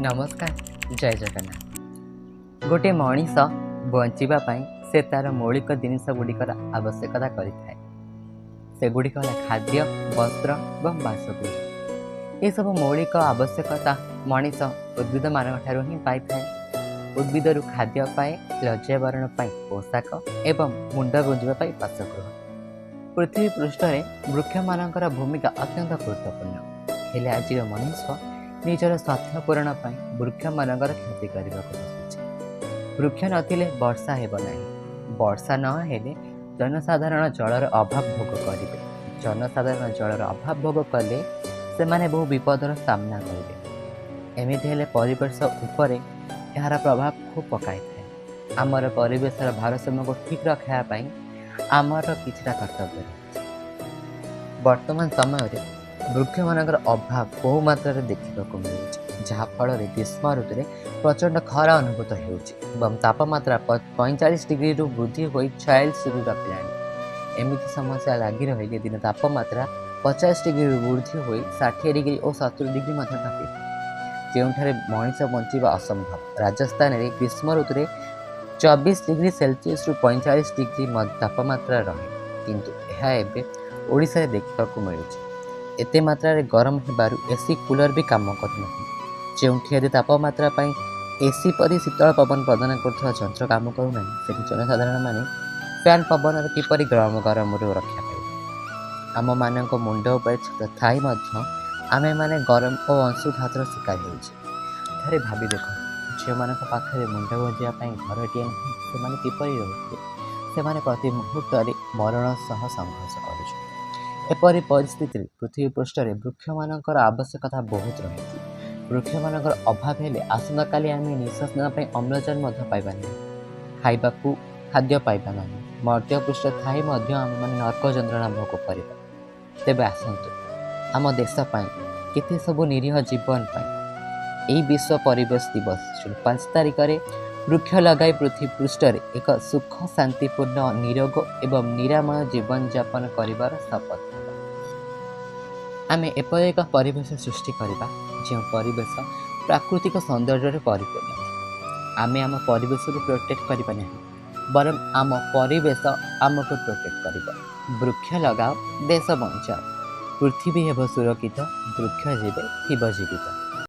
नमस्कार जय जगन्नाथ। गोटे मनीष बंचिबा पई से तार मौलिक जिनिस गुड़िकर आवश्यकता करिଥାଏ। सेगुड़िक होला खाद्य, वस्त्र एवं बासगृह। ये सब मौलिक आवश्यकता मनीष उद्भिद मानक ठारू ही पाई थाए। उद्भिद खाद्य पाए, लज्जावरण पाई पोशाक एवं मुंड गुंजिबा पाई बासगृह। पृथ्वी पृष्ठ वृक्ष मानकर भूमिका अत्यंत गुरुत्वपूर्ण। हेले आज मनीष निजर स्वार्थ पूरण वृक्ष मानकर क्षति करने बसुचे। वृक्ष नथिले वर्षा हेब नहीं। वर्षा नहेले जनसाधारण जलर अभाव भोग करेंगे। जनसाधारण जलर अभाव भोग कले से माने बहु विपदर सामना करेंगे। एमती हेले परिवेश उपरे यार प्रभाव खूब पकाई थाए। आमर परिवेशर भारसाम्य को ठीक रखापी आमर किछिटा कर्तव्य रही। वर्तमान समय वृक्ष मानकर अभाव बहु मात्रा देखा मिलूँ, जहाँफल ग्रीष्म ऋतु में प्रचंड खरा अनुभूत हो तापमात्रा 45 डिग्री वृद्धि हो 46 डिग्री टपिला। एमती समस्या लगी रही दिन तापमात्रा 50 डिग्री वृद्धि हो 60 डिग्री और 70 डिग्री टपी, जो मनीष बंचा असंभव। राजस्थान में ग्रीष्म ऋतु में 24 डिग्री सेल्सियस 45 डिग्री तापमात्रा रहे, किंतु यह ओडिशा देखा मिलूँ। एते मात्रा गरम होबारु एसी कूलर भी काम करना, जो तापमात्रा एसी परी शीतल पवन प्रदान कर यंत्र काम करूना, से जनसाधारण माने फैन पवन किपर गरम गरम रक्षा पाए। आम मान मुंड छत थाई आम मैंने गरम और अंशुघातर शिकार होते। भावी देख, झील मान पाखे मुंड गुंजापी घरटीए ना से किपर रोचे, से प्रति मुहूर्त मरण सह संघर्ष कर। एपरी परिस्थिति पृथ्वी पृष्ठ वृक्ष मानकर आवश्यकता बहुत रही। वृक्ष मानकर अभाव हेले आसंता काली आम निश्वास नापी अम्लजान पाइबा ना, खाइबा खाद्य पाइबा ना, मर्त्य पृष्ठ थाई आम मैंने नर्क जंत्रणा भोग करवा। तेबे आसतु आम देशपाई केते सबु निरीह जीवन पाई यही विश्व परिवेश दिवस 5 तारिख में वृक्ष लगाई पृथ्वी पृष्ठ एक सुख शांतिपूर्ण निरोग एवं निरामय जीवन यापन कर शपथ। आम एपर एक परिवेश सृष्टि करवा जो परिवेश प्राकृतिक सौंदर्य परिपूर्ण। आम आम परिवेश को प्रोटेक्ट करवा ना, बरं आम परिवेश आमको प्रोटेक्ट कर। वृक्ष लगाओ, देश बचाओ, पृथ्वी हेब सुरक्षित, वृक्ष जीवे थीब जीवित।